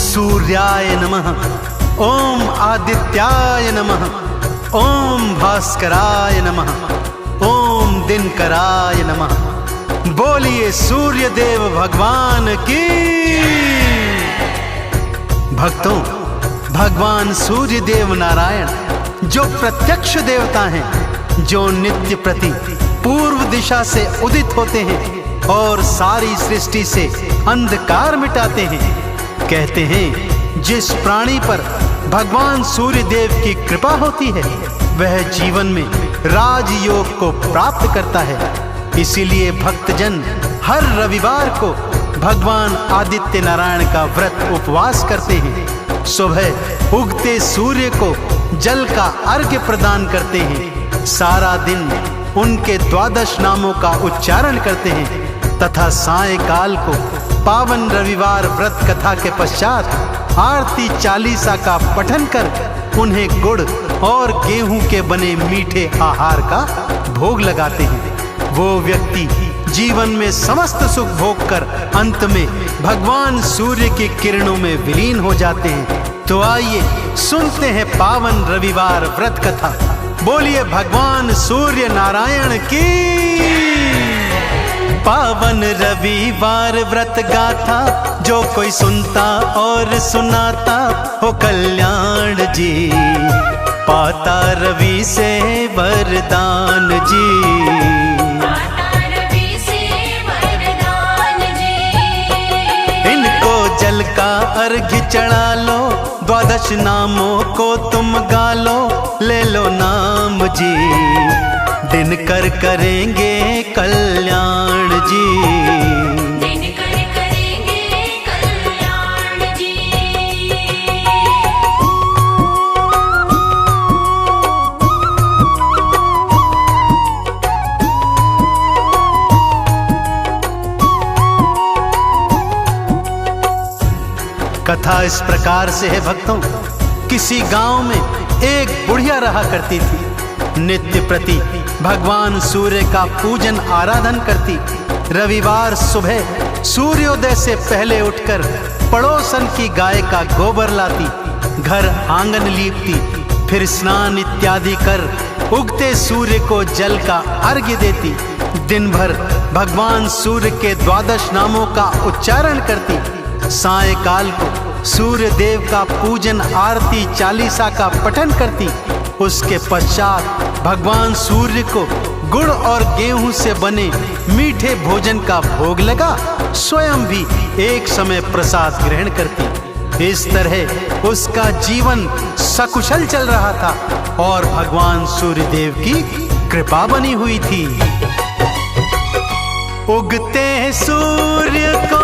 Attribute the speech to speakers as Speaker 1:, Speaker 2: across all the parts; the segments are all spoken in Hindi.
Speaker 1: सूर्याय नमः, ओम आदित्याय नमः, ओम भास्कराय नमः, ओम दिनकराय नमः। बोलिए सूर्य देव भगवान की। भक्तों, भगवान सूर्य देव नारायण जो प्रत्यक्ष देवता हैं, जो नित्य प्रति पूर्व दिशा से उदित होते हैं और सारी सृष्टि से अंधकार मिटाते हैं, कहते हैं जिस प्राणी पर भगवान सूर्य देव की कृपा होती है वह जीवन में राजयोग को प्राप्त करता है इसीलिए भक्तजन हर रविवार को भगवान आदित्य नारायण का व्रत उपवास करते हैं। सुबह उगते सूर्य को जल का अर्घ्य प्रदान करते हैं। सारा दिन उनके 12 नामों का उच्चारण करते हैं तथा सायंकाल को पावन रविवार व्रत कथा के पश्चात आरती चालीसा का पठन कर उन्हें गुड़ और गेहूं के बने मीठे आहार का भोग लगाते हैं। वो व्यक्ति जीवन में समस्त सुख भोग कर अंत में भगवान सूर्य की किरणों में विलीन हो जाते हैं। तो आइए सुनते हैं पावन रविवार व्रत कथा। बोलिए भगवान सूर्य नारायण की। पावन रविवार व्रत गाथा जो कोई सुनता और सुनाता हो कल्याण जी, पाता रवि से वरदान जी। जल का अर्घ्य चढ़ा लो, 12 नामों को तुम गा लो, ले लो नाम जी, दिन कर करेंगे कल्याण जी। दिन कर करेंगे कल्याण जी। कथा इस प्रकार से है भक्तों। किसी गांव में एक बुढ़िया रहा करती थी। नित्य प्रति भगवान सूर्य का पूजन आराधन करती। रविवार सुबह सूर्योदय से पहले उठकर पड़ोसन की गाय का गोबर लाती, घर आंगन लीपती, फिर स्नान इत्यादि कर उगते सूर्य को जल का अर्घ्य देती। दिन भर भगवान सूर्य के 12 नामों का उच्चारण करती। सायंकाल को सूर्य देव का पूजन आरती चालीसा का पठन करती। उसके पश्चात भगवान सूर्य को गुड़ और गेहूं से बने मीठे भोजन का भोग लगा स्वयं भी एक समय प्रसाद ग्रहण करती। इस तरह उसका जीवन सकुशल चल रहा था और भगवान सूर्य देव की कृपा बनी हुई थी। उगते सूर्य को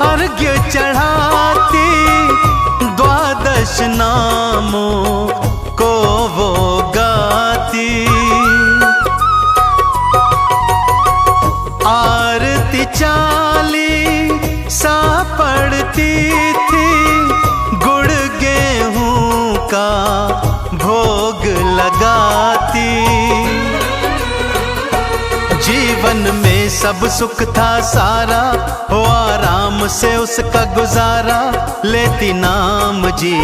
Speaker 1: अर्घ्य चढ़ाती, 12 नामों को वो गाती। आरती चालीसा पढ़ती थी, गुड़ गेहूं का भोग लगाती। जीवन में सब सुख था सारा, हो आराम से उसका गुजारा, लेती नाम जी,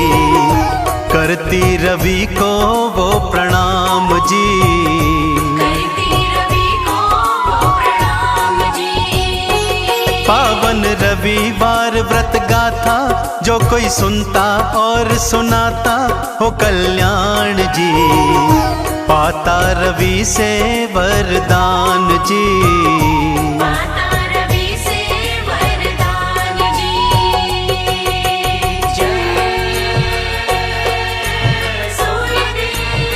Speaker 1: करती रवि को वो प्रणाम जी। करती रवि को वो प्रणाम जी। पावन रविवार व्रत गाथा जो कोई सुनता और सुनाता हो कल्याण जी, पाता रवि से वरदान जी। पाता रवि से वरदान जी। जय सूर्यदेव।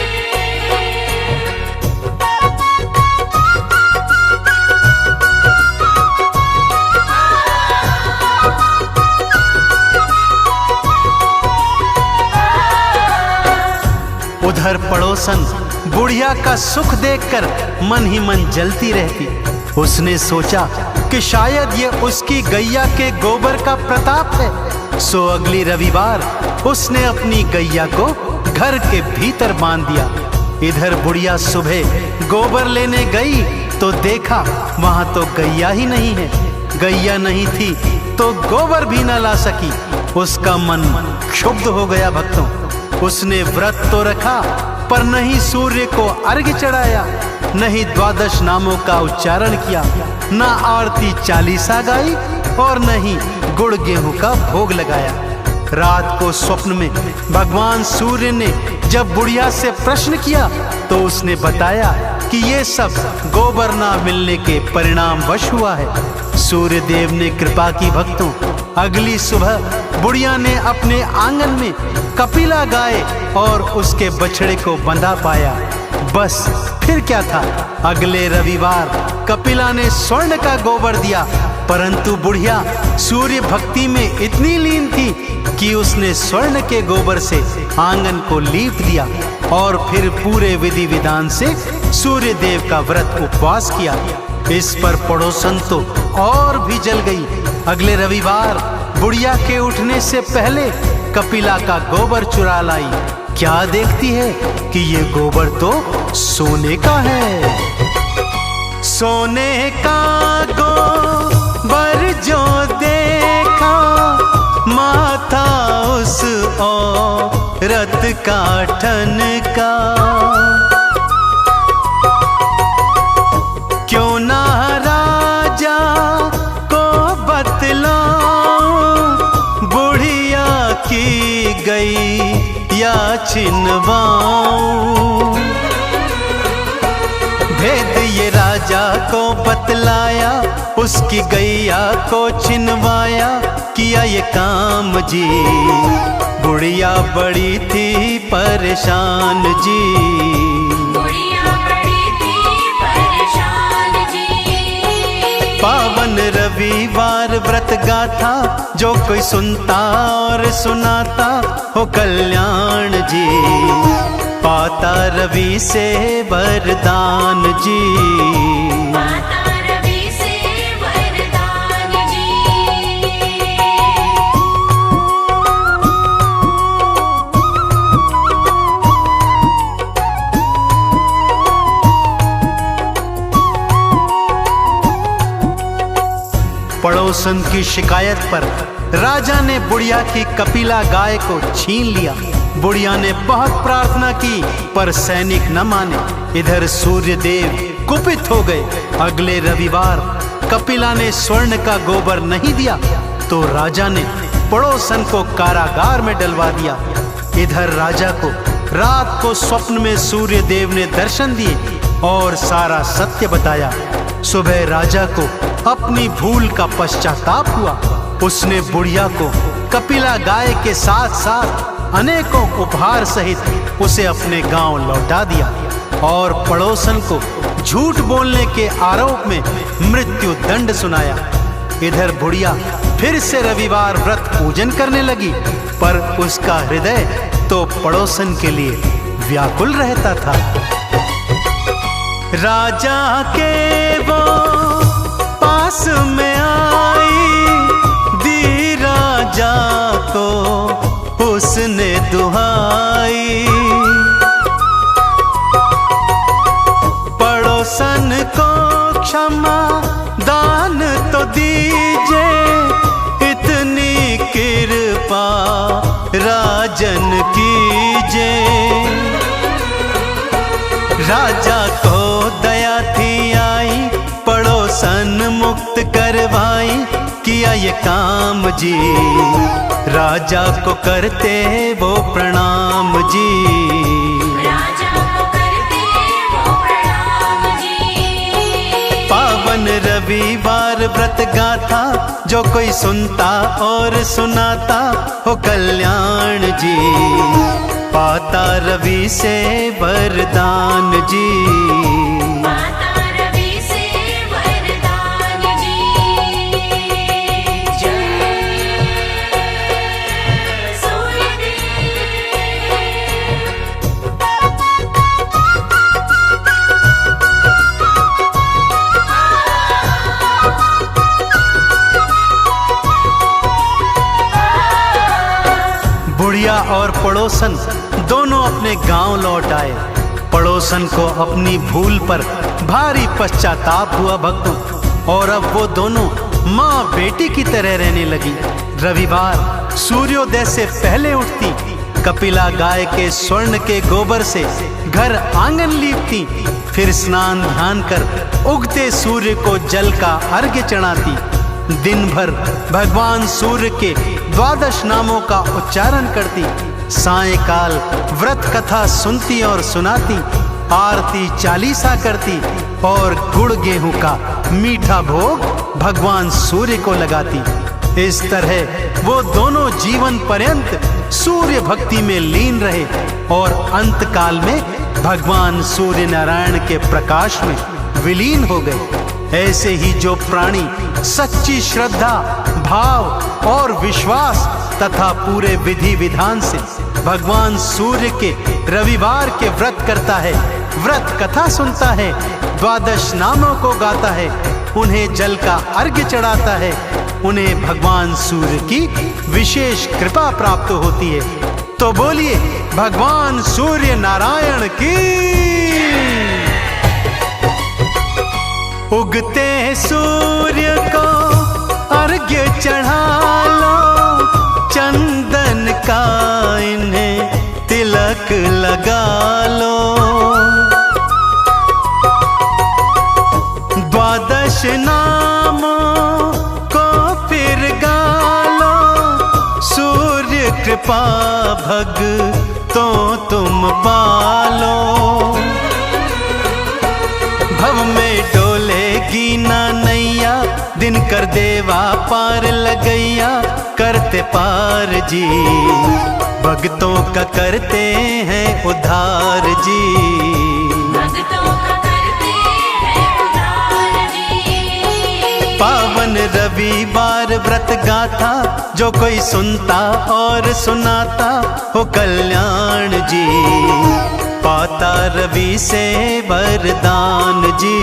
Speaker 1: उधर पड़ोसन बुढ़िया का सुख देखकर मन ही मन जलती रहती। उसने सोचा कि शायद ये उसकी गैया के गोबर का प्रताप है। सो अगली रविवार उसने अपनी गैया को घर के भीतर बांध दिया। इधर बुढ़िया सुबह गोबर लेने गई तो देखा वहां तो गैया ही नहीं है। गैया नहीं थी तो गोबर भी न ला सकी। उसका मन क्षुब्ध हो गया भक्तों। उसने व्रत तो रखा पर नहीं सूर्य को अर्घ्य चढ़ाया, नहीं 12 नामों का उच्चारण किया, न आरती चालीसा गाई और नहीं गुड़ गेहूं का भोग लगाया। रात को स्वप्न में भगवान सूर्य ने जब बुढ़िया से प्रश्न किया तो उसने बताया कि ये सब गोबर ना मिलने के परिणाम वश हुआ है। सूर्य देव ने कृपा की भक्तों। अगली सुबह बुढ़िया ने अपने आंगन में कपिला गाय और उसके बछड़े को बंधा पाया। बस फिर फिर क्या था, अगले रविवार कपिला ने स्वर्ण का गोबर दिया, परंतु बुढ़िया सूर्य भक्ति में इतनी लीन थी कि उसने स्वर्ण के गोबर से आंगन को लीप दिया और फिर पूरे विधि विधान से सूर्य देव का व्रत उपवास किया। इस पर पड़ोसन तो और भी जल गई। अगले रविवार बुढ़िया के उठने से पहले कपिला का गोबर चुरा लाई। क्या देखती है कि ये गोबर तो सोने का है। सोने का गोबर जो देखा, माथा उस औरत का ठनका। क्यों ना राजा को बतलाऊं, बुढ़िया की गई या छिनवाऊं। भेद ये राजा को बतलाया, उसकी गैया को छिनवाया, किया ये काम जी। बुढ़िया बड़ी थी परेशान जी,
Speaker 2: बुढ़िया बड़ी थी परेशान जी।
Speaker 1: पावन रविवार व्रत गाथा, जो कोई सुनता और सुनाता हो कल्याण जी। पाता रवि से वरदान जी,
Speaker 2: पाता रवि से वरदान जी।
Speaker 1: पड़ोसन की शिकायत पर राजा ने बुढ़िया की कपिला गाय को छीन लिया। बुढ़िया ने बहुत प्रार्थना की पर सैनिक न माने। इधर सूर्य देव कुपित हो गए। अगले रविवार कपिला ने स्वर्ण का गोबर नहीं दिया तो राजा ने पड़ोसन को कारागार में डलवा दिया। इधर राजा को रात को स्वप्न में सूर्य देव ने दर्शन दिए और सारा सत्य बताया। सुबह राजा को अपनी भूल का पश्चाताप हुआ। उसने बुढ़िया को कपिला गाय के साथ साथ अनेकों उपहार सहित उसे अपने गांव लौटा दिया और पड़ोसन को झूठ बोलने के आरोप में मृत्यु दंड सुनाया। इधर बुढ़िया फिर से रविवार व्रत पूजन करने लगी, पर उसका हृदय तो पड़ोसन के लिए व्याकुल रहता था। राजा के वो पास में आई, दी राजा को उसने दुहाई। पड़ोसन को क्षमा दान तो दीजिए, इतनी कृपा राजन कीजिए। राजा को दया थी आई, पड़ोसन मुक्त करवाई, किया ये काम जी। राजा को करते वो प्रणाम जी,
Speaker 2: राजा को करते वो प्रणाम जी।
Speaker 1: पावन रविवार व्रत गाथा, जो कोई सुनता और सुनाता हो कल्याण जी। पाता रवि से वरदान जी,
Speaker 2: पाता रवि से वरदान जी। जय सूर्यदेव।
Speaker 1: बुढ़िया और पड़ोसन दोनों अपने गांव लौट आए। पड़ोसन को अपनी भूल पर भारी पश्चाताप हुआ भक्तों, और अब वो दोनों माँ बेटी की तरह रहने लगी। रविवार सूर्योदय से पहले उठती, कपिला गाय के स्वर्ण के गोबर से घर आंगन लीपती, फिर स्नान ध्यान कर उगते सूर्य को जल का अर्घ्य चढ़ाती। दिन भर भगवान सूर्य के 12 नामों का उच्चारण करती। सायंकाल व्रत कथा सुनती और सुनाती, आरती चालीसा करती और गुड़ गेहूं का मीठा भोग भगवान सूर्य को लगाती। इस तरह वो दोनों जीवन पर्यंत सूर्य भक्ति में लीन रहे और अंत काल में भगवान सूर्य नारायण के प्रकाश में विलीन हो गए। ऐसे ही जो प्राणी सच्ची श्रद्धा, भाव और विश्वास तथा पूरे विधि विधान से भगवान सूर्य के रविवार के व्रत करता है, व्रत कथा सुनता है, द्वादश नामों को गाता है, उन्हें जल का अर्घ्य चढ़ाता है, उन्हें भगवान सूर्य की विशेष कृपा प्राप्त होती है। तो बोलिए भगवान सूर्य नारायण की। उगते सूर्य को अर्घ्य चढ़ा लो, चंदन का इन्हें तिलक लगा लो, द्वादश नामों को फिर गा लो, सूर्य कृपा भक्तों तुम पालो। भव में डोलेगी ना नैया, दिन कर देवा पार लगैया, करते पार जी भक्तों का करते हैं उद्धार जी।
Speaker 2: भक्तों का करते हैं उद्धार जी।
Speaker 1: पावन रविवार व्रत गाथा, जो कोई सुनता और सुनाता हो कल्याण जी, पाता रवि से वरदान जी।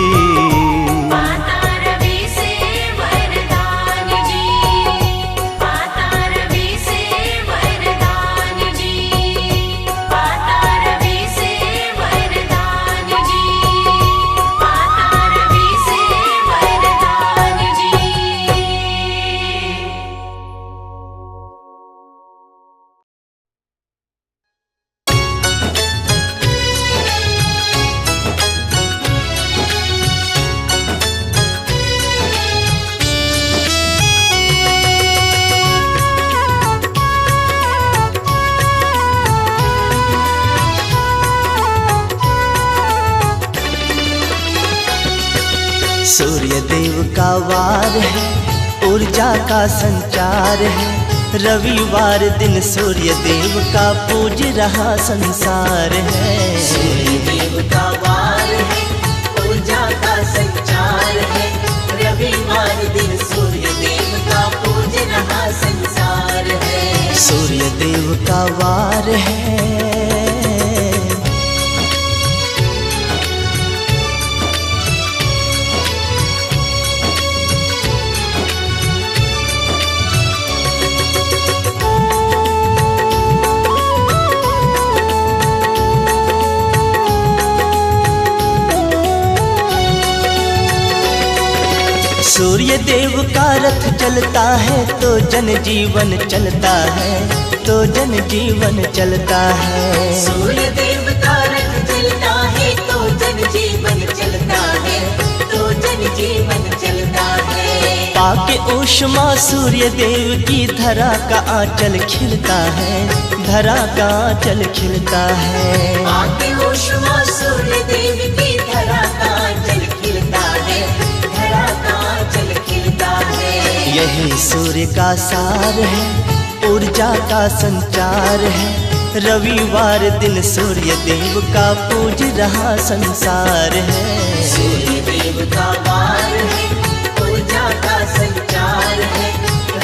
Speaker 2: पाता रवि से वरदान जी, पाता रवि से वरदान जी, पाता रवि से वरदान जी, पाता रवि से वरदान जी।
Speaker 3: सूर्य देव का वार है, ऊर्जा का संचार है, रविवार दिन सूर्य देव का पूज रहा संसार है।
Speaker 4: सूर्य देव का वार है, ऊर्जा का संचार है, रविवार दिन सूर्य देव का पूज रहा संसार है।
Speaker 3: सूर्य देव का वार है। सूर्य देव का रथ चलता है तो जन जीवन चलता है, तो जन जीवन चलता है।
Speaker 4: सूर्य देव का रथ चलता है तो जन जीवन चलता है, तो जन जीवन चलता है।
Speaker 3: पाके ऊष्मा सूर्य देव की धरा का आंचल खिलता है, धरा का आंचल खिलता है।
Speaker 4: पाके ऊष्मा सूर्य देव की धरा का आंचल खिलता है, धरा का आंचल खिलता है।
Speaker 3: यही सूर्य का सार है, ऊर्जा का संचार है, रविवार दिन सूर्य देव का पूज रहा संसार है।
Speaker 4: सूर्य देव का वार है, ऊर्जा का संचार है,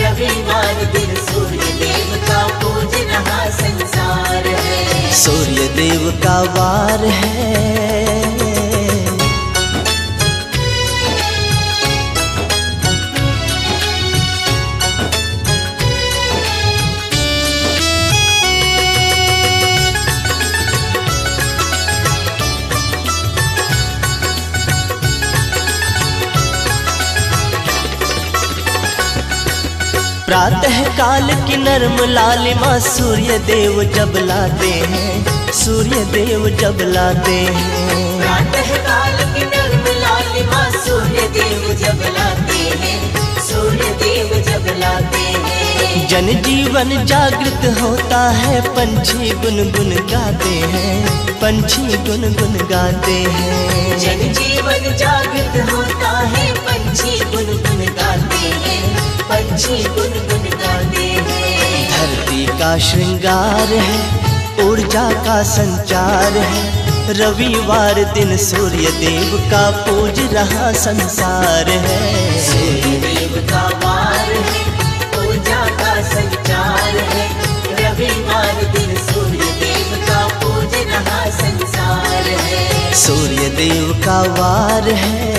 Speaker 4: रविवार दिन सूर्य देव का पूज रहा संसार है।
Speaker 3: सूर्य देव का वार है। प्रातः काल की नर्म लालिमा सूर्य देव जब लाते हैं, सूर्य देव जब लाते हैं।
Speaker 4: प्रातः काल की नर्म लालिमा सूर्य देव जब लाते हैं, सूर्य देव जब लाते हैं।
Speaker 3: जन जीवन जागृत होता है, पंछी गुनगुन गाते हैं, पंछी गुनगुन गाते हैं।
Speaker 4: जन जीवन जागृत होता है, पंछी गुनगुन गाते हैं, पंछी गुनगुन गाते हैं।
Speaker 3: धरती का श्रृंगार है, ऊर्जा का संचार है, रविवार दिन सूर्य देव का पूज रहा संसार है।
Speaker 4: सूर्य देव का वार है, पूजा का संचार है। रविवार दिन सूर्य देव का पूज रहा संसार है।
Speaker 3: सूर्य देव का वार है।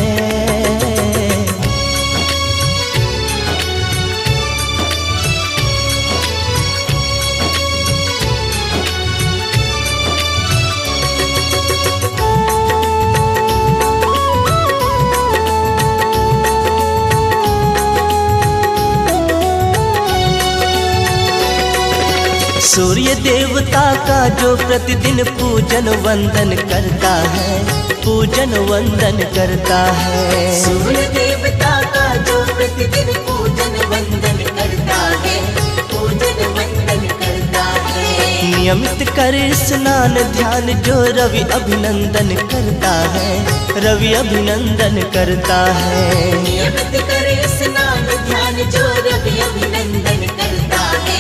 Speaker 3: सूर्य देवता का जो प्रतिदिन पूजन वंदन करता है, पूजन वंदन करता है।
Speaker 4: सूर्य देवता का जो प्रतिदिन पूजन वंदन करता है, पूजन वंदन करता है।
Speaker 3: नियमित कर स्नान ध्यान जो रवि अभिनंदन करता है, रवि अभिनंदन करता है।
Speaker 4: नियमित करे स्नान ध्यान जो रवि अभिनंदन करता है,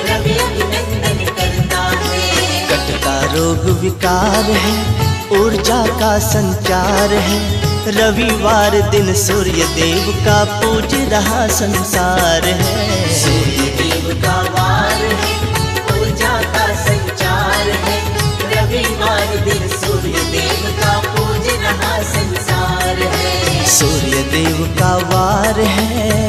Speaker 4: रवि अभिनंदन करता है।
Speaker 3: कटका रोग विकार है, ऊर्जा का संचार है। रविवार दिन सूर्य देव का पूज रहा संसार है।
Speaker 4: सूर्य देव का वार है, पूजा का संचार है। रविवार दिन सूर्य देव का पूज रहा संसार है।
Speaker 3: सूर्य देव का वार है।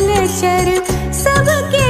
Speaker 5: जलचर सबके